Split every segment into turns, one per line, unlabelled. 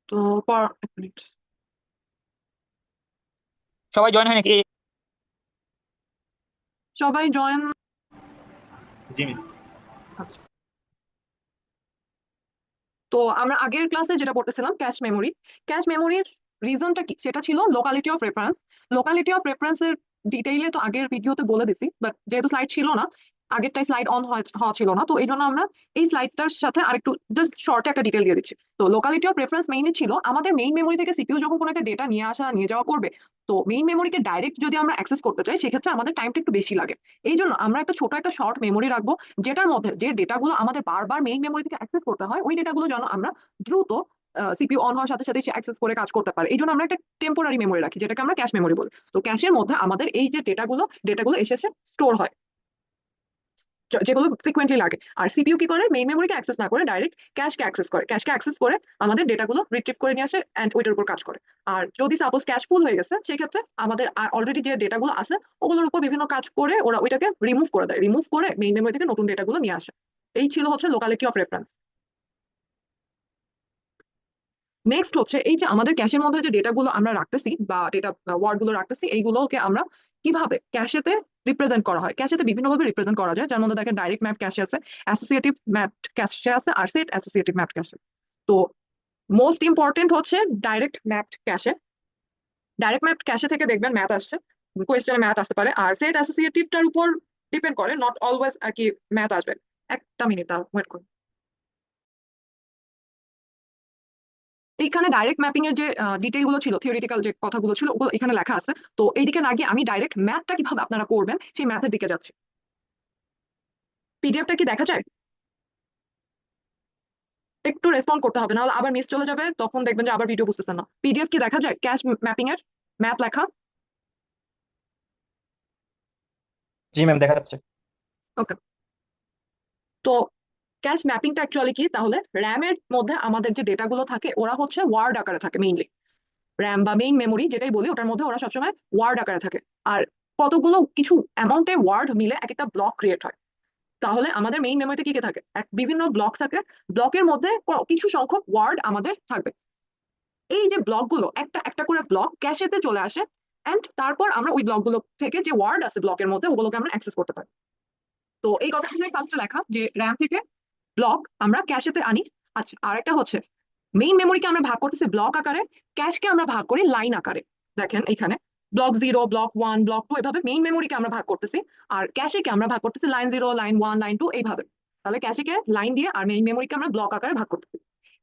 তো পর এক মিনিট।
সবাই জয়েন হয় নাকি?
সবাই জয়েন।
জি মিস।
তো আমরা আগের ক্লাসে যেটা পড়তেছিলাম ক্যাশ মেমোরি। ক্যাশ মেমোরির রিজনটা কি, সেটা ছিল locality of reference. Locality of রেফারেন্সের ডিটেইলে তো আগের ভিডিওতে বলে দিছি, বাট যেহেতু স্লাইড ছিল না, আগেরটাই স্লাইড অন হওয়া ছিল না, তো এই জন্য আমরা এই স্লাইডটার সাথে আরেকটু জাস্ট শর্টে একটা ডিটেল দিয়ে দিচ্ছি। তো লোকালিটি অফ রেফারেন্স মেইনলি ছিল আমাদের মেইন মেমোরি থেকে সিপিইউ যখন কোনো একটা ডেটা নিয়ে আসা নিয়ে যাওয়া করবে, তো মেইন মেমোরিকে ডাইরেক্ট যদি আমরা অ্যাক্সেস করতে চাই সেক্ষেত্রে আমাদের টাইমটা একটু বেশি লাগে। এই জন্য আমরা একটা ছোট একটা শর্ট মেমোরি রাখবো, যেটার মধ্যে যে ডেটাগুলো আমাদের বারবার মেইন মেমোরি থেকে অ্যাক্সেস করতে হয়, ওই ডেটাগুলো যেন আমরা দ্রুত সিপিইউ অন হওয়ার সাথে সাথে সে অ্যাক্সেস করে কাজ করতে পারে। এই জন্য আমরা একটা টেম্পোরারি মেমোরি রাখি, যেটাকে আমরা ক্যাশ মেমোরি বলি। তো ক্যাশের মধ্যে আমাদের এই যে ডেটাগুলো এসেছে স্টোর হয়, যেগুলো ফ্রিকোয়েন্টলি লাগে। আর সিপিইউ কি করে, মেইন মেমোরিকে অ্যাক্সেস না করে ডাইরেক্ট ক্যাশকে অ্যাক্সেস করে আমাদের ডেটাগুলো রিট্রিভ করে নিয়ে আসে অ্যান্ড ওইটার উপর কাজ করে। আর যদি সাপোজ ক্যাশ ফুল হয়ে গেছে, সেক্ষেত্রে আমাদের অলরেডি যে ডেটাগুলো আছে ওগুলোর উপর বিভিন্ন কাজ করে ওরা ওইটাকে রিমুভ করে দেয়, রিমুভ করে মেইন মেমোরি থেকে নতুন ডেটাগুলো নিয়ে আসে। এই ছিল হচ্ছে লোকালিটি অফ রেফারেন্স। নেক্সট হচ্ছে এই যে আমাদের ক্যাশের মধ্যে যে ডেটাগুলো আমরা রাখতেছি বা ডেটা ওয়ার্ড গুলো রাখতেছি, এইগুলোকে আমরা কিভাবে ক্যাশেতে রিপ্রেজেন্ট করা হয়। ক্যাশেতে বিভিন্নভাবে রিপ্রেজেন্ট করা যায়, যার মধ্যে দেখেন ডাইরেক্ট ম্যাপ ক্যাশে আছে, অ্যাসোসিয়েটিভ ম্যাপ ক্যাশে আছে, আর সেট অ্যাসোসিয়েটিভ ম্যাপ ক্যাশে। তো মোস্ট ইম্পর্টেন্ট হচ্ছে ডাইরেক্ট ম্যাপ ক্যাশে। ডাইরেক্ট ম্যাপ ক্যাশে থেকে দেখবেন ম্যাথ আসছে, কোয়েশ্চেনে ম্যাথ আসতে পারে। আর সেট অ্যাসোসিয়েটিভটার উপর ডিপেন্ড করে, নট অলওয়েজ আর কি ম্যাথ আসবে। একটা মিনিট দাও, ওয়েট করুন। এইখানে ডাইরেক্ট ম্যাপিং এর যে ডিটেইল গুলো ছিল, থিওরিটিক্যাল যে কথাগুলো ছিল, ওগুলো এখানে লেখা আছে। তো এইদিকে না গিয়ে আমি ডাইরেক্ট ম্যাথটা কিভাবে আপনারা করবেন সেই ম্যাথের দিকে যাচ্ছি। পিডিএফটা কি দেখা যায়? একটু রেসপন্ড করতে হবে, নাহলে আবার মিস চলে যাবে, তখন দেখবেন যে আবার ভিডিও বুঝতেছেন না। পিডিএফ কি দেখা যায় ক্যাশ ম্যাপিং এর ম্যাথ লেখা?
জি ম্যাম, দেখা যাচ্ছে।
ওকে। তো ক্যাশ ম্যাপিংটা অ্যাকচুয়ালি কি, তাহলে র্যামের মধ্যে আমাদের যে ডেটাগুলো থাকে ওরা হচ্ছে ওয়ার্ড আকারে থাকে মেইনলি। র্যাম বা মেইন মেমোরি যেটাই বলি, ওটার মধ্যে ওরা সবসময় ওয়ার্ড আকারে থাকে। আর কতগুলো কিছু অ্যামাউন্টে ওয়ার্ড মিলে এক একটা ব্লক ক্রিয়েট হয়। তাহলে আমাদের মেইন মেমোরিতে কি কি থাকে, বিভিন্ন ব্লক থাকে। ব্লকের মধ্যে কিছু সংখ্যক ওয়ার্ড আমাদের থাকবে। এই যে ব্লকগুলো একটা একটা করে ব্লক ক্যাশেতে চলে আসে, এন্ড তারপর আমরা ওই ব্লকগুলো থেকে যে ওয়ার্ড আছে ব্লকের মধ্যে ওগুলোকে আমরা অ্যাক্সেস করতে পারি। তো এই কথাগুলোই ফার্স্টে লেখা যে র্যাম থেকে ব্লক আমরা ক্যাশেতে আনি। আচ্ছা, আরেকটা হচ্ছে মেইন মেমোরিকে আমরা ভাগ করতেছি ব্লক আকারে, ক্যাশকে আমরা ভাগ করি লাইন আকারে। দেখেন এখানে ব্লক 0, ব্লক 1, ব্লক 2, এভাবে মেইন মেমোরিকে আমরা ভাগ করতেছি। আর ক্যাশেকে আমরা ভাগ করতেছি লাইন 0, লাইন 1, লাইন 2, এইভাবে। তাহলে ক্যাশেকে লাইন দিয়ে আর মেইন মেমোরিকে আমরা ব্লক আকারে ভাগ করতেছি।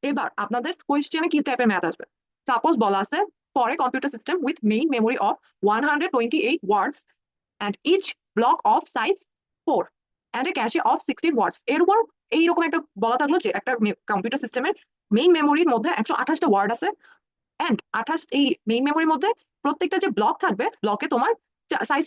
এবার আপনাদের কোয়েশ্চেনে কি টাইপের ম্যাথ আসবে। সাপোজ বলা আছে for a computer system with main memory of 128 words and each block of size 4 and a cache of 16 words. এর উপর এইরকম একটা বলা থাকলো যে একটা কম্পিউটার সিস্টেমের মেইন মেমোরির মধ্যে 128টা ওয়ার্ড আছে, এন্ড 28 এই মেইন মেমোরির মধ্যে প্রত্যেকটা যে ব্লক থাকবে, ব্লকে তোমার সাইজ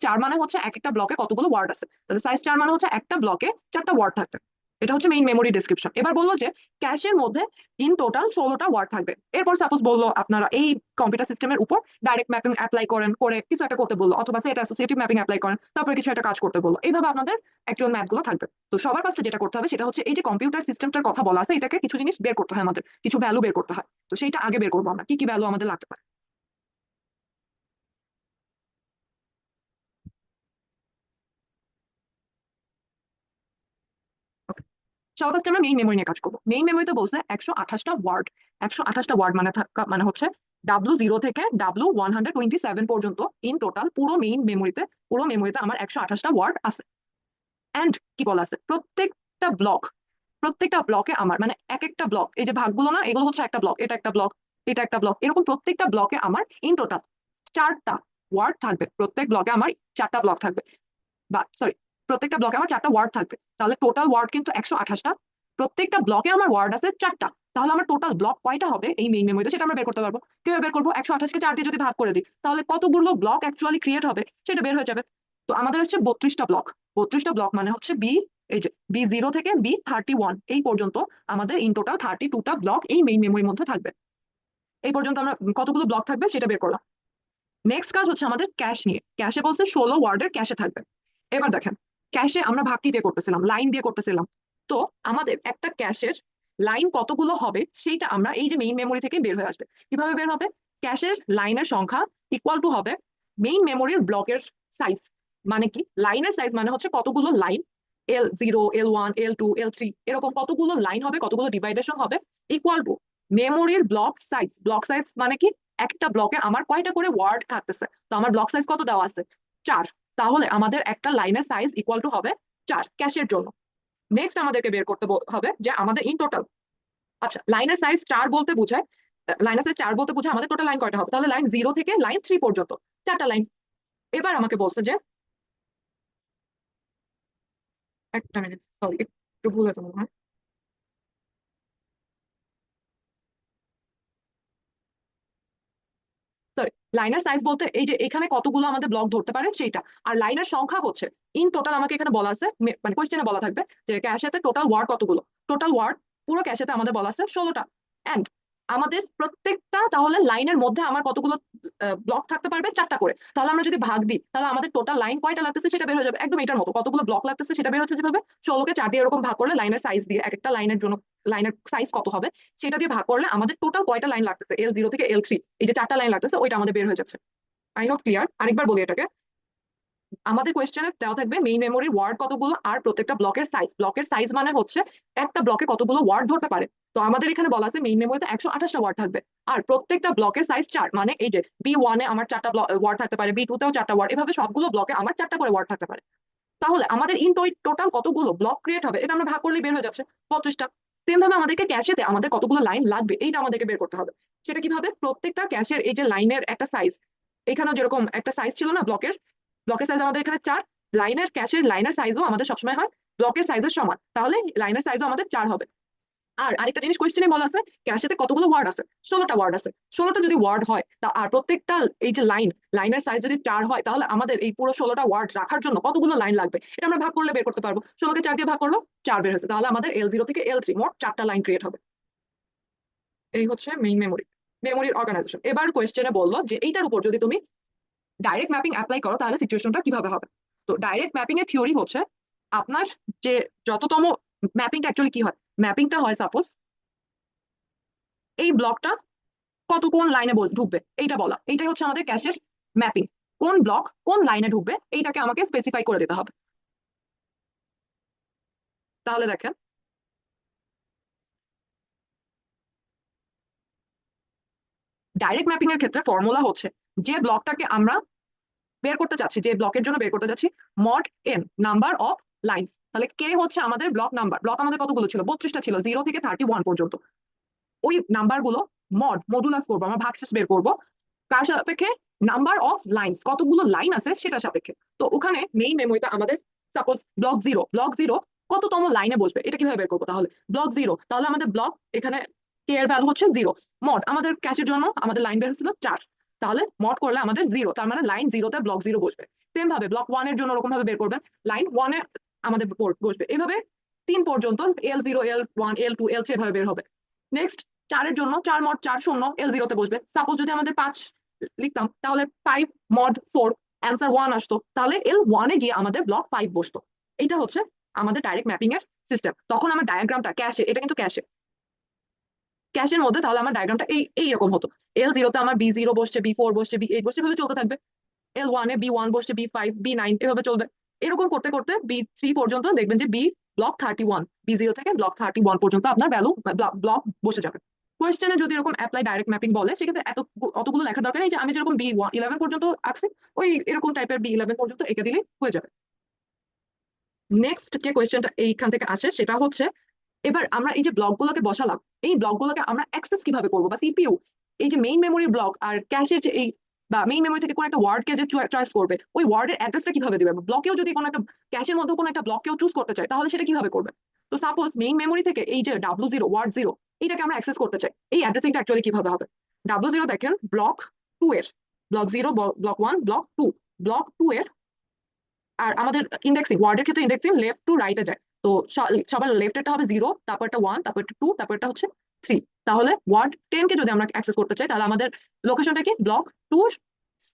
4 মানে হচ্ছে এক একটা ব্লকে কতগুলো ওয়ার্ড আছে, তাহলে সাইজ 4 মানে হচ্ছে একটা ব্লকে 4টা ওয়ার্ড থাকবে। এটা হচ্ছে মেইন মেমোরি ডেসক্রিপশন। এবার বললো যে ক্যাশের মধ্যে ইন টোটাল 16টা ওয়ার্ড থাকবে। এরপর সাপোজ বললো আপনারা এই কম্পিউটার সিস্টেমের উপর ডাইরেক্ট ম্যাপিং অ্যাপ্লাই করেন, করে কিছু একটা করতে বললো, অথবা সেটা অ্যাসোসিয়েটিভ ম্যাপিং অ্যাপ্লাই করেন, তারপরে কিছু একটা কাজ করতে বললো। এইভাবে আপনাদের অ্যাকচুয়াল ম্যাথ গুলো থাকবে। তো সবার ফার্স্টে যেটা করতে হবে সেটা হচ্ছে এই যে কম্পিউটার সিস্টেমটার কথা বলা আছে, এটাকে কিছু জিনিস বের করতে হয়, আমাদের কিছু ভ্যালু বের করতে হয়। তো সেইটা আগে বের করবো আমরা, কি কি ভ্যালু আমাদের লাগতে পারে। Okay. সবার ফার্স্টে আমরা মেইন মেমোরি নিয়ে কাজ করবো। মেইন মেমোরিতে বলছে 128টা ওয়ার্ড। 128টা ওয়ার্ড মানে মানে হচ্ছে W0 থেকে W127 পর্যন্ত ইন টোটাল পুরো মেমোরিতে আমার 128টা ওয়ার্ড আছে। এন্ড কি বলা আছে, প্রত্যেকটা ব্লকে আমার মানে এক একটা ব্লক, এই যে ভাগগুলো না, এগুলো হচ্ছে একটা ব্লক, এটা একটা ব্লক, এটা একটা ব্লক, এরকম প্রত্যেকটা ব্লকে আমার ইন টোটাল 4টা ওয়ার্ড থাকবে। প্রত্যেক ব্লকে আমার 4টা ব্লক থাকবে, বা সরি, প্রত্যেকটা ব্লকে আমার 4টা ওয়ার্ড থাকবে। তাহলে টোটাল ওয়ার্ড কিন্তু 128টা। প্রত্যেকটা ব্লকে আমার ওয়ার্ড আছে 4টা। তাহলে আমার টোটাল ব্লক কয়টা হবে এই মেইন মেমোরিতে সেটা আমরা বের করতে পারবো। কিভাবে বের করবো, 128কে 4 দিয়ে যদি ভাগ করে দিই, তাহলে কতগুলো ব্লক অ্যাকচুয়ালি ক্রিয়েট হবে সেটা বের হয়ে যাবে। তো আমাদের হচ্ছে 32টা ব্লক। 32টা ব্লক মানে হচ্ছে এই যে B0 থেকে B31 এই পর্যন্ত আমাদের ইন টোটাল 32টা ব্লক এই মেইন মেমোরির মধ্যে থাকবে। এই পর্যন্ত আমরা কতগুলো ব্লক থাকবে সেটা বের করলাম। নেক্সট কাজ হচ্ছে আমাদের ক্যাশ নিয়ে। ক্যাশে বলছে 16 ওয়ার্ডের ক্যাশে থাকবে। এবার দেখেন, ক্যাশে আমরা ভাগ কি দিয়ে করতেছিলাম, লাইন দিয়ে করতেছিলাম। তো আমাদের একটা ক্যাশের লাইন কতগুলো হবে সেইটা আমরা এই যে মেইন মেমোরি থেকে বের হয়ে আসবে। কিভাবে বের হবে? ক্যাশের লাইনের সংখ্যা ইকুয়াল টু হবে মেইন মেমোরির ব্লকের সাইজ। মানে কি? লাইনের সাইজ মানে হচ্ছে কতগুলো line, L0 L1 L2 L3 এরকম কতগুলো লাইন হবে, কতগুলো ডিভাইডেশন হবে, ইকুয়াল টু মেমোরির ব্লক সাইজ। ব্লক সাইজ মানে কি? একটা ব্লকে আমার কয়টা করে ওয়ার্ড থাকতেছে। তো আমার ব্লক সাইজ কত দেওয়া আছে? 4। তাহলে আমাদের একটা লাইনের সাইজ ইকুয়াল টু হবে 4 ক্যাশের জন্য। নেক্সট আমাদেরকে বের করতে হবে যে আমাদের ইন টোটাল, আচ্ছা লাইনের সাইজ 4 বলতে বোঝায়, লাইনের সাইজ 4 বলতে বোঝায় আমাদের টোটাল লাইন কয়টা হবে। তাহলে লাইন 0 থেকে লাইন 3 পর্যন্ত 4টা লাইন। এবার আমাকে বলছে যে, একটা মিনিট সরি, একটু ভুল আছে মনে হয়। সরি, লাইনের সাইজ বলতে এই যে এখানে কতগুলো আমাদের ব্লক ধরতে পারে সেইটা। আর লাইনের সংখ্যা হচ্ছে ইন টোটাল, আমাকে এখানে বলা আছে, মানে কোয়েশ্চেনে বলা থাকবে যে ক্যাশেতে টোটাল ওয়ার্ড কতগুলো। টোটাল ওয়ার্ড পুরো ক্যাশেতে আমাদের বলা আছে 16টা। এন্ড আমাদের প্রত্যেকটা তাহলে লাইনের মধ্যে আমার কতগুলো ব্লক থাকতে পারবে? 4টা করে। তাহলে আমরা যদি ভাগ দিই তাহলে আমাদের টোটাল লাইন কয়টা লাগতেছে সেটা বের হয়ে যাবে। একদম এটার মতো কতগুলো ব্লক লাগতেছে সেটা বের হচ্ছে যেভাবে 16কে 4 দিয়ে এরকম ভাগ করলে লাইনের সাইজ দিয়ে এক একটা লাইনের জন্য লাইনের সাইজ কত হবে সেটা দিয়ে ভাগ করলে আমাদের টোটাল কয়টা লাইন লাগতেছে L0 থেকে L3, এই যে 4টা লাইন লাগতেছে ওইটা আমাদের বের হয়ে যাচ্ছে। I hope clear. আরেকবার বলি এটাকে, আমাদের কোয়েশ্চেনে দেওয়া থাকবে মেইন মেমোরির ওয়ার্ড কতগুলো আর প্রত্যেকটা ব্লকের সাইজ। ব্লকের সাইজ মানে হচ্ছে একটা ব্লকে কতগুলো ওয়ার্ড ধরতে পারে। তো আমাদের এখানে বলা আছে মেইন মেমোরিতে 128টা ওয়ার্ড থাকবে। আর প্রত্যেকটা ব্লকের সাইজ 4, মানে এই যে B1-এ আমার 4টা ওয়ার্ড থাকতে পারে, B2-তেও 4টা ওয়ার্ড, এভাবে সবগুলো ব্লকে আমার 4টা করে ওয়ার্ড থাকতে পারে। তাহলে আমাদের ইন টোটাল কতগুলো ব্লক ক্রিয়েট হবে এটা আমরা ভাগ করলেই বের হয়ে যাচ্ছে 35টা। সেম ভাবে আমাদেরকে ক্যাশেতে আমাদের কতগুলো লাইন লাগবে এইটা আমাদেরকে বের করতে হবে। সেটা কিভাবে? প্রত্যেকটা ক্যাশের এই যে লাইনের একটা সাইজ, এখানেও যেরকম একটা সাইজ ছিল না ব্লকের, ব্লকের সাইজ আমাদের এখানে 4, লাইনের ক্যাশের লাইনের সাইজও আমাদের সবসময় হয় ব্লকের সাইজের সমান, তাহলে লাইনের সাইজও আমাদের 4 হবে। আর আরেকটা জিনিস কোয়েশ্চেনে বলা আছে ক্যাশেতে কতগুলো ওয়ার্ড আছে? 16টা ওয়ার্ড আছে। 16টা যদি ওয়ার্ড হয় তা আর প্রত্যেকটা এই যে লাইনের সাইজ যদি 4 হয় তাহলে আমাদের এই পুরো 16টা ওয়ার্ড রাখার জন্য কতগুলো লাইন লাগবে এটা আমরা ভাগ করলে বের করতে পারবো। 16কে 4 দিয়ে ভাগ করলো, 4 বের হয়েছে। তাহলে আমাদের L0 থেকে L3 মোট 4টা লাইন ক্রিয়েট হবে। এই হচ্ছে মেইন মেমোরি, মেমোরির অর্গানাইজেশন। এবার কোয়েশ্চেনে বললো যে এইটার উপর যদি তুমি ডাইরেক্ট ম্যাপিং অ্যাপ্লাই করো তাহলে সিচুয়েশনটা কিভাবে হবে। তো ডাইরেক্ট ম্যাপিং এর থিওরি হচ্ছে আপনার যে যততম ম্যাপিংটা অ্যাকচুয়ালি কি হয়, ম্যাপিংটা হয় সাপোজ এই ব্লকটা কত কোন লাইনে ঢুকবে এইটা বলা, এইটাই হচ্ছে আমাদের ক্যাশের ম্যাপিং। কোন ব্লক কোন লাইনে ঢুকবে এইটাকে আমাকে স্পেসিফাই করে দিতে হবে। তাহলে দেখেন, ডাইরেক্ট ম্যাপিং এর ক্ষেত্রে ফর্মুলা হচ্ছে যে ব্লকটাকে আমরা বের করতে চাচ্ছি, যে ব্লকের জন্য বের করতে চাচ্ছি, mod n number of lines. তাহলে কে হচ্ছে আমাদের ব্লক নাম্বার। ব্লক আমাদের কতগুলো ছিল? 32টা ছিল, 0 থেকে 31 পর্যন্ত। ওই নাম্বার গুলো মডুলাস করবো, আমরা ভাগশেষ বের করবো কার সাপেক্ষে? নাম্বার অফ লাইন্স, কতগুলো লাইন আছে সেটা সাপেক্ষে। তো ওখানে মেইন মেমোরিতে আমাদের সাপোজ ব্লক জিরো কততম লাইনে বসবে এটা কিভাবে বের করবো? তাহলে ব্লক জিরো, তাহলে আমাদের ব্লক এখানে কে এর ভ্যালু হচ্ছে 0, মড আমাদের ক্যাশের জন্য আমাদের লাইন বের হচ্ছিল 4, তাহলে মড করলে আমাদের 0, তার মানে লাইন 0-তে ব্লক 0 বসবে। সেম ভাবে ব্লক 1 এর জন্য ওরকম ভাবে বের করবেন, লাইন 1-এ আমাদের বসবে। এইভাবে 3 পর্যন্ত L0 L1 L2 L3 এভাবে বের হবে। নেক্সট 4-এর জন্য 4 মড 4 শূন্য L0-তে বসবে। সাপোজ যদি আমাদের 5 লিখতাম তাহলে 5 মড 4 অ্যান্সার 1 আসতো, তাহলে L1-এ গিয়ে আমাদের ব্লক 5 বসতো। এটা হচ্ছে আমাদের ডাইরেক্ট ম্যাপিং এর সিস্টেম। তখন আমার ডায়াগ্রামটা ক্যাশে, এটা কিন্তু ক্যাশের মধ্যে, তাহলে আমার ডায়াগ্রামটা এইরকম হতো। L0-তে আমার B0 বসছে, B4 বসছে, B8 বসছে, এভাবে চলতে থাকবে। L1-এ B1 বসছে, B5 B9 এভাবে চলবে। এরকম করতে করতে B3 পর্যন্ত দেখবেন যে ব্লক 31, B0 থেকে ব্লক 31 পর্যন্ত আপনার ভ্যালু ব্লক বসে যাবে। কোয়েশ্চেনে যদি এরকম অ্যাপ্লাই ডাইরেক্ট ম্যাপিং বলে সেক্ষেত্রে অতগুলো লেখার দরকার নেই, যে আমি যেরকম B11 পর্যন্ত আছি ওই এরকম টাইপের B11 পর্যন্ত এঁকে দিলেই হয়ে যাবে। নেক্সট যে কোয়েশ্চেনটা এইখান থেকে আসে সেটা হচ্ছে, এবার আমরা এই যে ব্লকগুলোকে বসালাম, এই ব্লকগুলোকে আমরা অ্যাক্সেস কিভাবে করবো, বা সিপিইউ এই যে মেইন মেমোরি ব্লক আর ক্যাশের যে এই, বা মেইন মেমোরি থেকে কোন একটা ওয়ার্ডকে যে চয়েস করবে ওই ওয়ার্ডের অ্যাড্রেসটা কিভাবে দিবে। ব্লকেও যদি কোনো একটা ক্যাশের মধ্যে কোনো একটা ব্লক কেউ চুজ করতে চায় তাহলে সেটা কিভাবে করবে। তো সাপোজ মেইন মেমোরি থেকে এই যে W0 ওয়ার্ড 0 এটাকে আমরা অ্যাক্সেস করতে চাই, এই অ্যাড্রেসিংটা অ্যাকচুয়ালি কিভাবে হবে। W0 দেখেন ব্লক 2 এর, ব্লক 0 ব্লক 1 ব্লক 2, ব্লক 2 এর। আর আমাদের ইন্ডেক্সিং ওয়ার্ডের ক্ষেত্রে ইন্ডেক্সিং লেফট টু রাইটে যায়। তো সবার লেফটেরটা হবে 0, তারপরটা 1, তারপরটা 2, তারপরটা হচ্ছে 3। তাহলে ওয়ার্ড 10 কে যদি আমরা অ্যাক্সেস করতে চাই তাহলে আমাদের লোকেশনটা কি? ব্লক 2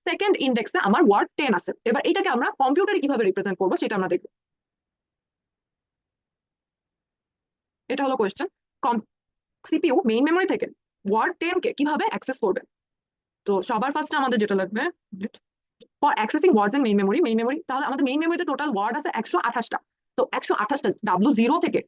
সেকেন্ড ইন্ডেক্সে আমার ওয়ার্ড 10 আছে। এবার এটাকে আমরা কম্পিউটারে কিভাবে রিপ্রেজেন্ট করবো সেটা আমরা দেখবো। এটা হলো কোয়েশ্চেন। সিপিইউ মেইন মেমোরি থেকে ওয়ার্ড 10 কে কিভাবে অ্যাক্সেস করবে। তো সবার ফার্স্টে আমাদের যেটা লাগবে for accessing words in main memory, তাহলে আমাদের মেইন মেমোরিতে টোটাল ওয়ার্ড আছে 128টা। তো 128টা W0 থেকে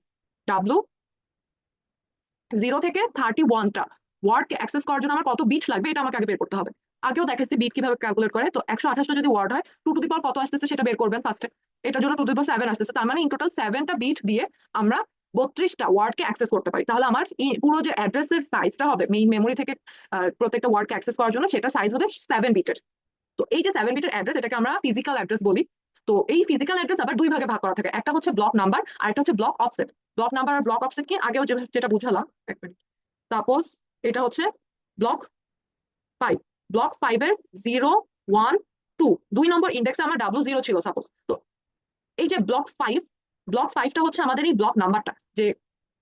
31টা ওয়ার্ডকে অ্যাক্সেস করার জন্য আমার কত বিট লাগবে এটা আমাকে আগে বের করতে হবে। আগেও দেখেছি বিট কিভাবে ক্যালকুলেট করে। তো 128টা যদি ওয়ার্ড হয়, টু টু দি পাওয়ার কত আসতেছে সেটা বের করবেন ফার্স্টে। এটার জন্য টু টু দি পাওয়ার 7 আসতেছে, তার মানে ইন টোটাল 7টা বিট দিয়ে আমরা 32টা ওয়ার্ডকে অ্যাক্সেস করতে পারি। তাহলে আমার পুরো যে অ্যাড্রেসের সাইজটা হবে মেইন মেমোরি থেকে প্রত্যেকটা ওয়ার্ডকে অ্যাক্সেস করার জন্য, সেটা সাইজ হবে 7 বিটের। তো এই যে 7 বিটের অ্যাড্রেস, এটাকে আমরা ফিজিক্যাল অ্যাড্রেস বলি। তো এই ফিজিক্যাল অ্যাড্রেস আবার দুই ভাগে ভাগ করা থাকে, একটা হচ্ছে ব্লক নাম্বার আর একটা হচ্ছে ব্লক অফসেট। ব্লক নাম্বার আর ব্লক অফসেট কি আগেও যেটা বুঝালাম, এক মিনিট। সাপোজ এটা হচ্ছে ব্লক 5, ব্লক 5 এর 0, 1, 2 দুই নম্বর ইন্ডেক্সে আমার W0 ছিল সাপোজ। তো এই যে ব্লক 5টা হচ্ছে আমাদের এই ব্লক নাম্বারটা, যে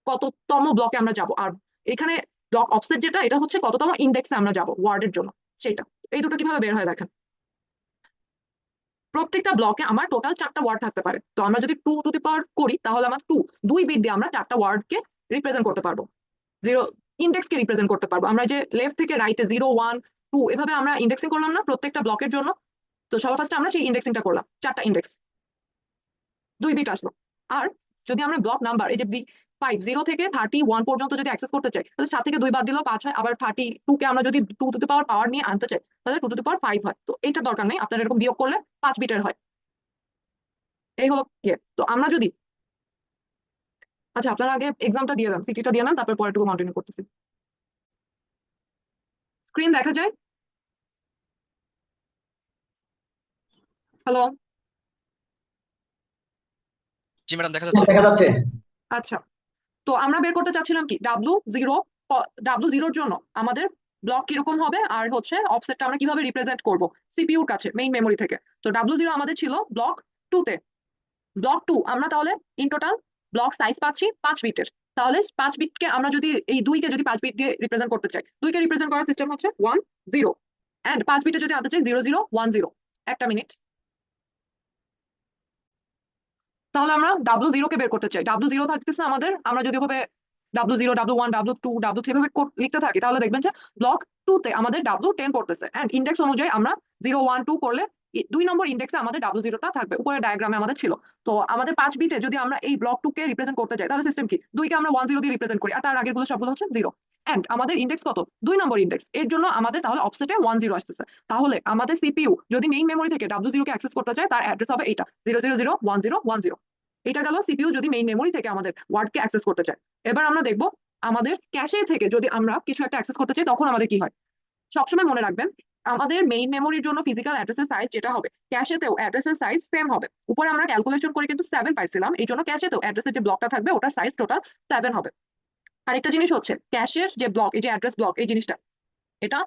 কততম ব্লকে আমরা যাব। আর এখানে ব্লক অফসেট যেটা, এটা হচ্ছে কততম ইন্ডেক্সে আমরা যাব ওয়ার্ডের জন্য সেটা। এই দুটো কিভাবে বের হয় দেখেন। প্রত্যেকটা ব্লকে আমার টোটাল 4টা ওয়ার্ড থাকতে পারে। তো আমরা যদি টু টু দি পাওয়ার করি, তাহলে আমার দুই বিট দিয়ে আমরা 4টা ওয়ার্ডকে রিপ্রেজেন্ট করতে পারবো। জিরো ইন্ডেক্সকে রিপ্রেজেন্ট করতে পারবো আমরা, যে লেফট থেকে রাইটে 0, 1, 2 এভাবে আমরা ইন্ডেক্সিং করলাম না প্রত্যেকটা ব্লকের জন্য। তো সবার ফার্স্টে আমরা সেই ইন্ডেক্সিংটা করলাম, 4টা ইন্ডেক্স, 2 বিট আসলো। আর যদি আমরা ব্লক নাম্বার এই যে 0 থেকে 31 পর্যন্ত যদি অ্যাক্সেস করতে চাই, তাহলে 7 থেকে 2 বাদ দিলেও 5 হয়। আবার 32 কে আমরা যদি টু টু দি পাওয়ার নিয়ে আনতে চাই, তাহলে টু টু দি পাওয়ার 5 হয়। তো এইটা দরকার নেই, আপনার এরকম বিয়োগ করলে 5 বিটের হয়। এই হলো ইয়ে। তো আমরা যদি, আচ্ছা আপনারা আগে এক্সামটা দিয়ে দেন, সিটিটা দিয়ে নেন, তারপর পরেরটুকু কন্টিনিউ করতেছি। স্ক্রিন দেখা যায়? হ্যালো?
জি ম্যাডাম, দেখা যাচ্ছে।
দেখা যাচ্ছে।
আচ্ছা, তো আমরা বের করতে চাচ্ছিলাম কি W0 জন্য আমাদের ব্লক কিরকম হবে, আর হচ্ছে অফসেটটা আমরা কিভাবে রিপ্রেজেন্ট করব সিপিইউর কাছে মেইন মেমোরি থেকে। তো W0 আমাদের ছিল ব্লক 2 তে। ব্লক 2 আমরা তাহলে ইন টোটাল ব্লক সাইজ পাচ্ছি 5 বিটের। তাহলে 5 বিটকে আমরা যদি এই 2কে যদি 5 বিট দিয়ে রিপ্রেজেন্ট করতে চাই, 2কে রিপ্রেজেন্ট করার সিস্টেম হচ্ছে 1, 0, এন্ড 5 বিটে যদি আনতে চাই 0, 0, 1, 0। একটা মিনিট। তাহলে আমরা W0 কে বের করতে চাই। W0 থাকতেছে আমাদের, আমরা যদি ভাবে W0, W1, W2, W3 ভাবে লিখতে থাকি, তাহলে দেখবেন যে ব্লক 2 তে আমাদের W10 পড়তেছে, এন্ড ইন্ডেক্স অনুযায়ী আমরা 0, 1, 2 করলে 2 নম্বর ইন্ডেক্সে আমাদের W0টা থাকবে, উপরে ডায়াগ্রামে আমাদের ছিল। তো আমাদের 5 বিটে যদি আমরা এই ব্লক 2 কে রিপ্রেজেন্ট করতে চাই, তাহলে সিস্টেম কি, 2কে আমরা 1, 0 দিয়ে রিপ্রেজেন্ট করি, আর তার আগের গুলো সবগুলো হচ্ছে 0। এন্ড আমাদের ইন্ডেক্স কত, 2 নম্বর ইন্ডেক্স, এর জন্য আমাদের তাহলে অফসেটে 1, 0 আসতেছে। তাহলে আমাদের সিপিইউ যদি মেইন মেমোরি থেকে W0 কে অ্যাক্সেস করতে চায়, তার অ্যাড্রেস হবে এইটা, 0, 0, 0, 1, 0, 1, 0। এটা গেল সিপিইউ যদি মেইন মেমোরি থেকে আমাদের ওয়ার্ডকে অ্যাক্সেস করতে চায়। এবার আমরা দেখব আমাদের ক্যাশে থেকে যদি আমরা কিছু একটা অ্যাক্সেস করতে চাই, তখন আমাদের কি হয়। সবসময় মনে রাখবেন, আমাদের মেইন মেমোরির জন্য ফিজিক্যাল অ্যাড্রেসের সাইজ যেটা হবে, ক্যাশেতেও অ্যাড্রেসের সাইজ সেম হবে। উপরে আমরা ক্যালকুলেশন করে কিন্তু 7 পাইছিলাম, এই জন্য ক্যাশেতেও অ্যাড্রেসের যে ব্লকটা থাকবে ওটার সাইজ টোটাল 7 হবে। আরেকটা জিনিস হচ্ছে, ক্যাশের যে ব্লক, এই যে অ্যাড্রেস ব্লক, এই জিনিসটা এটা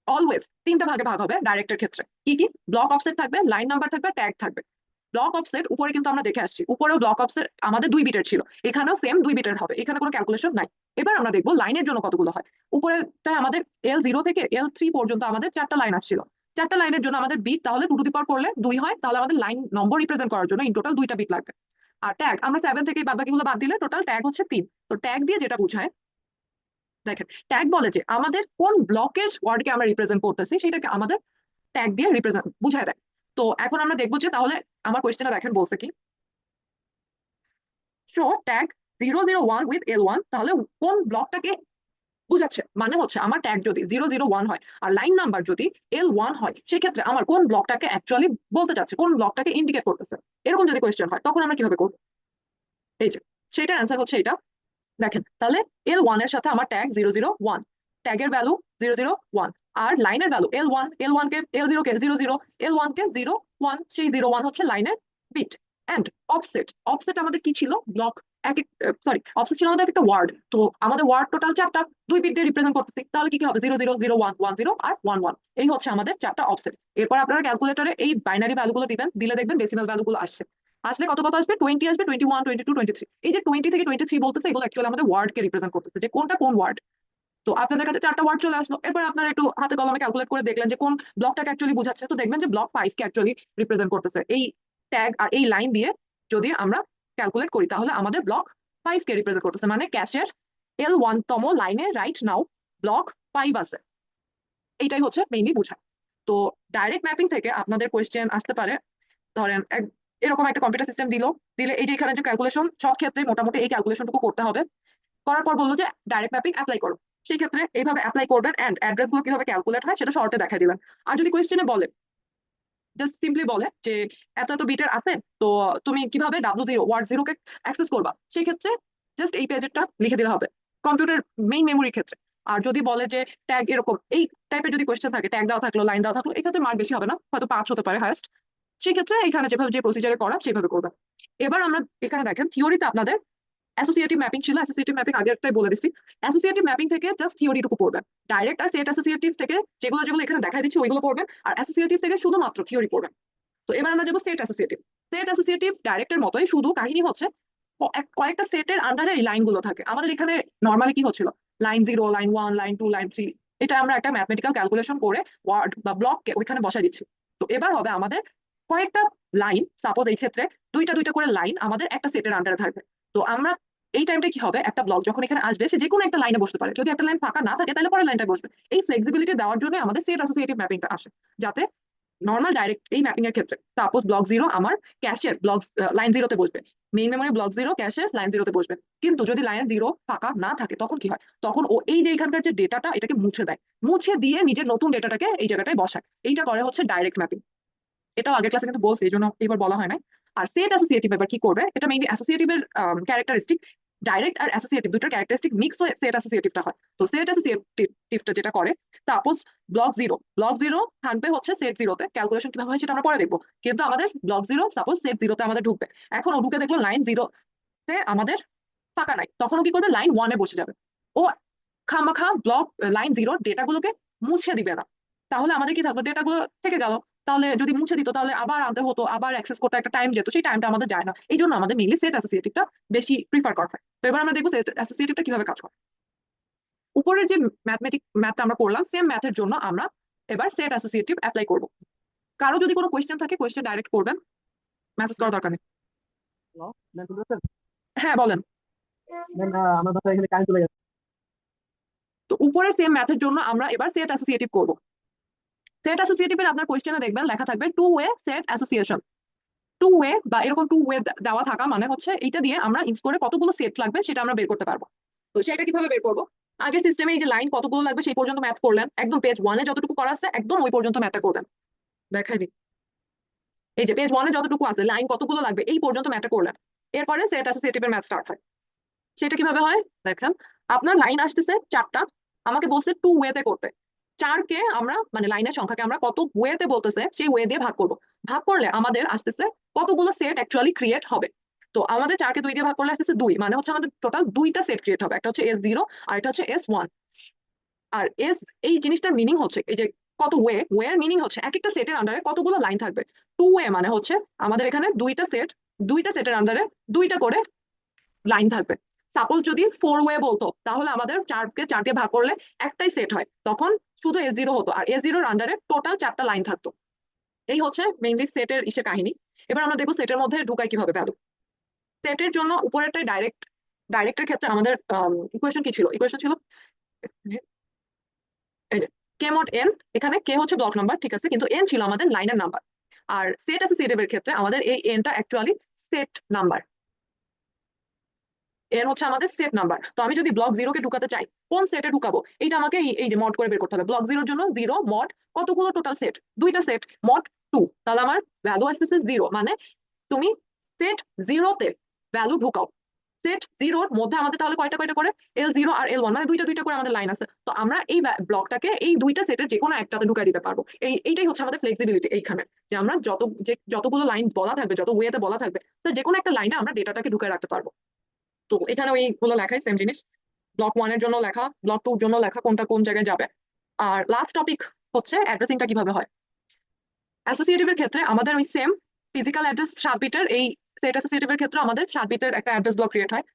অলওয়েজ 3টা ভাগে ভাগ হবে ডাইরেক্টের ক্ষেত্রে। কি কি? ব্লক অফসেট থাকবে, লাইন নাম্বার থাকবে, ট্যাগ থাকবে। ব্লক অফসেট উপরে কিন্তু আমরা দেখে আসছি, উপরেও ব্লক অফসেট আমাদের 2 বিটের ছিল, এখানেও সেম 2 বিটের হবে, এখানে কোনো ক্যালকুলেশন নাই। এবার আমরা দেখবো লাইনের জন্য কতগুলো হয়। উপরেটায় আমাদের L0 থেকে L3 পর্যন্ত আমাদের 4টা লাইন আসছিল। 4টা লাইনের জন্য আমাদের বিট তাহলে টু টু দি পাওয়ার করলে 2 হয়, তাহলে আমাদের লাইন নম্বর রিপ্রেজেন্ট করার জন্য ইন টোটাল 2টা বিট লাগবে। আর ট্যাগ আমরা 7 থেকে বাদ বাকিগুলো বাদ দিলে টোটাল ট্যাগ হচ্ছে 3। তো ট্যাগ দিয়ে যেটা বুঝায়, দেখেন ট্যাগ বলে যে আমাদের কোন ব্লকের ওয়ার্ডকে আমরা রিপ্রেজেন্ট করতেছি সেটাকে আমাদের ট্যাগ দিয়ে রিপ্রেজেন্ট বুঝায় দেয়। তো এখন আমরা দেখবো যে তাহলে আমার কোয়েশ্চেনে দেখেন বলছে কি, শো ট্যাগ 0, 0, 1 উইথ L1, তাহলে কোন ব্লকটাকে বুঝাচ্ছে। মানে হচ্ছে আমার ট্যাগ যদি 0, 0, 1 হয় আর লাইন নাম্বার যদি L1 হয়, সেক্ষেত্রে আমার কোন ব্লকটাকে অ্যাকচুয়ালি বলতে চাচ্ছে, কোন ব্লকটাকে ইন্ডিকেট করতেছে। এরকম যদি কোয়েশ্চেন হয়, তখন আমরা কিভাবে করবো। এই যে সেটার অ্যান্সার হচ্ছে এটা। দেখেন তাহলে L1 এর সাথে আমার ট্যাগ 0, 0, 1, ট্যাগের ভ্যালু 0, 0, 1, আর লাইনের ভ্যালু L1 কে L0 কে 0, 0, L1 কে 0, 1, সেই 0, 1 হচ্ছে লাইনের বিট। এন্ড অফসেট আমাদের কি ছিল, ব্লক এক এক, সরি অফসেট ছিল আমাদের একটা ওয়ার্ড। তো আমাদের ওয়ার্ড টোটাল 4টা, 2 বিট দিয়ে রিপ্রেজেন্ট করতেছি, তাহলে কি কি হবে, 0, 0, 0, 1, 1, 0 আর 1, 1। এই হচ্ছে আমাদের 4টা অফসেট। এরপর আপনারা ক্যালকুলেটরে এই বাইনারি ভ্যালুগুলো দিবেন, দিলে দেখবেন ডেসিমাল ভ্যালুগুলো আসছে। আসলে কত কত আসবে, 20 আসবে, 21, 22, 23। এই যে 20 থেকে 23 বলতেছে, এগুলো অ্যাকচুয়ালি আমাদের ওয়ার্ডকে রিপ্রেজেন্ট করতেছে, যে কোনটা কোন ওয়ার্ড। তো আপনাদের কাছে 4টা ওয়ার্ড চলে আসলো। এরপর আপনারা একটু হাতে কলমে ক্যালকুলেট করে দেখলেন যে কোন ব্লকটাকে অ্যাকচুয়ালি বুঝাচ্ছে। তো দেখবেন যে ব্লক 5 কে অ্যাকচুয়ালি রিপ্রেজেন্ট করতেছে এই ট্যাগ আর এই লাইন দিয়ে। যদি আমরা ক্যালকুলেট করি, তাহলে আমাদের ব্লক 5 কে রিপ্রেজেন্ট করতেছে, মানে ক্যাশের L1 তম লাইনে রাইট নাও ব্লক 5 আছে। এইটাই হচ্ছে মেইনলি বোঝায়। তো ডাইরেক্ট ম্যাপিং থেকে আপনাদের কোয়েশ্চেন আসতে পারে, ধরেন এরকম একটা কম্পিউটার সিস্টেম দিলে এই যে এখানে যে ক্যালকুলেশন, সব ক্ষেত্রে মোটামুটি এই ক্যালকুলেশনটুকু করতে হবে। করার পর বললো যে ডাইরেক্ট ম্যাপিং অ্যাপ্লাই করো, সেই ক্ষেত্রে এইভাবে অ্যাপ্লাই করবেন এন্ড অ্যাড্রেস গুলো কিভাবে ক্যালকুলেট হয় সেটা শর্টে দেখাই দিলেন। আর যদি কোয়েশ্চেনে বলে, জাস্ট সিম্পলি বলে যে এত এত বিটের আছে, তো তুমি কিভাবে W0 কে অ্যাক্সেস করবা, সেই ক্ষেত্রে জাস্ট এই পেজেরটা লিখে দিলে হবে কম্পিউটার মেইন মেমোরির ক্ষেত্রে। আর যদি বলে যে ট্যাগ এরকম এই টাইপের যদি কোয়েশ্চেন থাকে, ট্যাগ দেওয়া থাকলো, লাইন দেওয়া থাকলো, এই ক্ষেত্রে মার্ক বেশি হবে না, হয়তো 5 হতে পারে হায়েস্ট। সেই ক্ষেত্রে এখানে যেভাবে যে প্রসিজারে করা সেভাবে করবেন। এবার আমরা এখানে দেখেন থিওরিতে আপনাদের অ্যাসোসিয়েটিভ ম্যাপিং ছিল, অ্যাসোসিয়েটিভ ম্যাপিং আগে একটাই বলে দিচ্ছি। অ্যাসোসিয়েটিভ ম্যাপিং থেকে জাস্ট থিওরিটুকু পড়বেন। ডাইরেক্ট আর সেট অ্যাসোসিয়েটিভ থেকে যেগুলো যেগুলো এখানে দেখাই দিচ্ছি ওইগুলো পড়বেন, আর অ্যাসোসিয়েটিভ থেকে শুধুমাত্র থিওরি পড়বেন। তো এবার আমরা যাবো সেট অ্যাসোসিয়েটিভ। সেট অ্যাসোসিয়েটিভ ডাইরেক্টের মতোই, শুধু কাহিনী হচ্ছে কয়েকটা সেটের আন্ডারে এই লাইনগুলো থাকে। আমাদের এখানে নর্মালি কি হচ্ছিল, লাইন 0, লাইন 1, লাইন 2, লাইন 3, এটা আমরা একটা ম্যাথমেটিক্যাল ক্যালকুলেশন করে ওয়ার্ড বা ব্লককে ওইখানে বসাই দিচ্ছি। তো এবার হবে আমাদের কয়েকটা লাইন, সাপোজ এই ক্ষেত্রে দুইটা দুইটা করে লাইন আমাদের একটা সেটের আন্ডারে থাকবে। তো আমরা এই টাইমটা কি হবে, একটা ব্লক যখন এখানে আসবে সে যে কোনো একটা লাইনে বসতে পারে, যদি একটা লাইন ফাঁকা না থাকে তাহলে পরের লাইনটা বসবে। এই ফ্লেক্সিবিলিটি দেওয়ার জন্য আমাদের সেট অ্যাসোসিয়েটিভ ম্যাপিংটা আসে, যাতে নর্মাল ডাইরেক্ট এই ম্যাপিং এর ক্ষেত্রে সাপোজ ব্লক 0 আমার ক্যাশের লাইন 0 তে বসবে, মেইন মেমোরি ব্লক 0 ক্যাশের লাইন 0 তে বসবে। কিন্তু যদি লাইন 0 ফাঁকা না থাকে তখন কি হয়, তখন ও এই যে এখানকার যে ডেটাটা এটাকে মুছে দেয়, মুছে দিয়ে নিজের নতুন ডেটাটাকে এই জায়গাটায় বসায়। এইটা করে হচ্ছে ডাইরেক্ট ম্যাপিং। এটাও আগের ক্লাসে কিন্তু বলছি, এই জন্য এবার বলা হয় না। আর সেট অ্যাসোসিয়েটিভ এবার কি করবে, এটা মেইনলি অ্যাসোসিয়েটিভের ক্যারেক্টারিস্টিক, ডাইরেক্ট আর অ্যাসোসিয়েটিভ দুটোর ক্যারেক্টারিস্টিক মিক্স হয়ে সেট অ্যাসোসিয়েটিভটা হয়। তো সেট অ্যাসোসিয়েটিভটা যেটা করে, সাপোজ ব্লক 0 থাকবে হচ্ছে সেট 0 তে, ক্যালকুলেশন কিভাবে হয় সেটা আমরা পরে দেখবো। কিন্তু আমাদের ব্লক 0 সাপোজ সেট 0 তে আমাদের ঢুকবে। এখন ও ঢুকে দেখলো লাইন 0 তে আমাদের ফাঁকা নাই, তখন ও কি করবে, লাইন 1 এ বসে যাবে। ও খামাখা লাইন 0 ডেটাগুলোকে মুছে দিবে না, তাহলে আমাদের কি থাকলো, ডেটাগুলো থেকে গেল। তাহলে যদি মুছে দিত তাহলে আবার আনতে হতো, আবার অ্যাক্সেস করতে একটা টাইম যেত, সেই টাইমটা আমাদের যায় না। এই জন্য আমাদের মেইনলি সেট অ্যাসোসিয়েটিভটা বেশি প্রিফার করা হয়। তো এবার আমরা দেখবো সেট অ্যাসোসিয়েটিভটা কিভাবে কাজ করে। উপরে যে ম্যাথটা আমরা করলাম, সেম ম্যাথের জন্য আমরা এবার সেট অ্যাসোসিয়েটিভ অ্যাপ্লাই করব। কারো যদি কোনো কোয়েশ্চেন থাকে কোয়েশ্চেন ডাইরেক্ট করবেন, মেসেজ করার দরকার নেই। হ্যাঁ বলেন।
আমার বাসায় এখানে কারেন্ট চলে যাচ্ছে।
তো উপরে সেম ম্যাথের জন্য আমরা এবার সেট অ্যাসোসিয়েটিভ করব। সেট অ্যাসোসিয়েটিভের আপনার কোয়েশ্চেনে দেখবেন লেখা থাকবে two way set association. Two way বা এরকম টু ওয়ে দেওয়া থাকা মানে হচ্ছে এইটা দিয়ে আমরা ইউজ করে কতগুলো সেট লাগবে সেটা আমরা বের করতে পারবো। তো সেটা কিভাবে বের করবো, আগের সিস্টেমে এই যে লাইন কতগুলো লাগবে সেই পর্যন্ত ম্যাথ করলেন, একদম পেজ 1-এ যতটুকু করা আছে একদম ওই পর্যন্ত ম্যাথটা করবেন। দেখাই দিই, এই যে পেজ 1-এ যতটুকু আছে লাইন কতগুলো লাগবে এই পর্যন্ত ম্যাথটা করলেন। এরপরে সেট অ্যাসোসিয়েটিভের ম্যাথ স্টার্ট হয়। সেটা কিভাবে হয় দেখেন, আপনার লাইন আসতেছে 4টা, আমাকে বলছে টু ওয়েতে করতে। 4কে আমরা মানে লাইনের সংখ্যাকে আমরা কত ওয়েতে বলতেছে সেই ওয়ে দিয়ে ভাগ করব। ভাগ করলে আমাদের আসতেছে কতগুলো সেট অ্যাকচুয়ালি ক্রিয়েট হবে। তো আমাদের 4কে 2 দিয়ে ভাগ করলে আসতেছে 2, মানে হচ্ছে আমাদের টোটাল 2টা সেট ক্রিয়েট হবে, একটা হচ্ছে S0 আর একটা হচ্ছে S1। আর এস এই জিনিসটার মিনিং হচ্ছে এই যে কত ওয়ের মিনিং হচ্ছে এক একটা সেটের আন্ডারে কতগুলো লাইন থাকবে। টু ওয়ে মানে হচ্ছে আমাদের এখানে দুইটা সেটের আন্ডারে দুইটা করে লাইন থাকবে। সাপোজ যদি 4 ওয়ে বলতো তাহলে আমাদের 4 দিয়ে ভাগ করলে একটাই সেট হয়, তখন শুধু S0 হতো আর S0-র আন্ডারে টোটাল 4টা লাইন থাকতো। এই হচ্ছে মেইনলি সেটের কাহিনী। এবার আমরা দেখবো সেটের মধ্যে ঢুকায় কিভাবে ভ্যালু। সেটের জন্য উপরেরটাই ডাইরেক্টের ক্ষেত্রে আমাদের ইকুয়েশন কি ছিল, ইকুয়েশন ছিল এই যে কে মড এন, এখানে কে হচ্ছে ব্লক নাম্বার ঠিক আছে, কিন্তু এন ছিল আমাদের লাইনের নাম্বার। আর সেট অ্যাসোসিয়েটিভের ক্ষেত্রে আমাদের এই এনটা অ্যাকচুয়ালি সেট নাম্বার, এর হচ্ছে আমাদের সেট নাম্বার। তো আমি যদি ব্লক 0 কে ঢুকাতে চাই কোন সেটে ঢুকাবো, এইটা আমাকে এই যে মড করে বের করতে হবে। ব্লক 0-র জন্য 0 মড কতগুলো টোটাল সেট, দুইটা সেট মড 2, তাহলে আমার ভ্যালু আসতেছে 0। মানে তুমি সেট 0-তে ভ্যালু ঢুকাও। সেট 0-র মধ্যে আমাদের তাহলে কয়টা কয়টা করে L0 আর L1, মানে দুইটা দুইটা করে আমাদের লাইন আছে। তো আমরা এই ব্লকটাকে এই দুইটা সেটের যে কোনো একটাতে ঢুকাই দিতে পারবো। এইটাই হচ্ছে আমাদের ফ্লেক্সিবিলিটি এইখানে, যে আমরা যতগুলো লাইন বলা থাকবে, যত ওয়েতে বলা থাকবে, তো যে কোনো একটা লাইনে আমরা ডেটাটাকে ঢুকাই রাখতে পারবো। তো এখানে ওইগুলো লেখাই সেম জিনিস, ব্লক 1-এর জন্য লেখা, ব্লক 2-র জন্য লেখা, কোনটা কোন জায়গায় যাবে। আর লাস্ট টপিক হচ্ছে অ্যাড্রেসিংটা কিভাবে হয়। অ্যাসোসিয়েটিভের ক্ষেত্রে আমাদের ওই সেম ফিজিক্যাল অ্যাড্রেস 7 বিটের, এই সেট অ্যাসোসিয়েটিভের ক্ষেত্রে আমাদের 7 বিটের একটা অ্যাড্রেস ব্লক ক্রিয়েট হয়।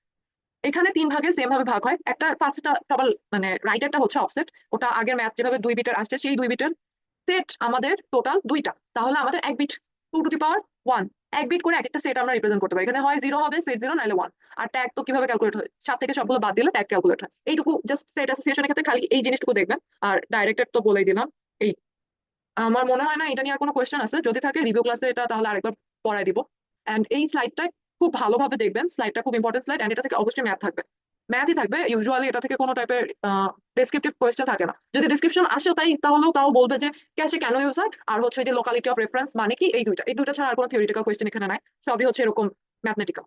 এখানে 3 ভাগে সেম ভাবে ভাগ হয়। একটা ফার্স্টটা সবার মানে রাইটারটা হচ্ছে অফসেট, ওটা আগের ম্যাথ যেভাবে 2 বিটের আসছে সেই 2 বিটের সেট আমাদের টোটাল 2টা, তাহলে আমাদের 1 বিট 2 টু দি পাওয়ার 1 এক বিট করে এক একটা সেট আমরা রিপ্রেজেন্ট করতে পারি। এখানে হয় 0 হবে, সেট 0 নাহলে 1। আর ট্যাগ তো কিভাবে ক্যালকুলেট হয়, 7 থেকে সবগুলো বাদ দিলে ট্যাগ ক্যালকুলেট হয়। এইটুকু জাস্ট সেট অ্যাসোসিয়েশনের ক্ষেত্রে খালি এই জিনিসটুকু দেখবেন। আর ডাইরেক্টেড তো বলেই দিলাম। এই আমার মনে হয় না এটা নিয়ে আর কোনো কোয়েশ্চেন আছে। যদি থাকে রিভিউ ক্লাসে এটা তাহলে আরেকবার পড়াই দিব। এন্ড এই স্লাইডটা খুব ভালোভাবে দেখবেন, স্লাইডটা খুব ইম্পর্টেন্ট স্লাইড। এন্ড এটা থেকে অবশ্যই ম্যাথ থাকবে, ম্যাথই থাকবে ইউজুয়ালি। এটা থেকে কোনো টাইপের ডেসক্রিপটিভ কোয়েশ্চেন থাকে না। যদি ডেসক্রিপশন আসে তাও বলবে যে ক্যাশে কেন ইউজ হয়, আর হচ্ছে যে লোকালিটি অফ রেফারেন্স মানে কি, এই দুইটা ছাড়া আর কোনো থিওরিটিক্যাল কোয়েশ্চেন এখানে নাই। সবই হচ্ছে এরকম ম্যাথমেটিক্যাল।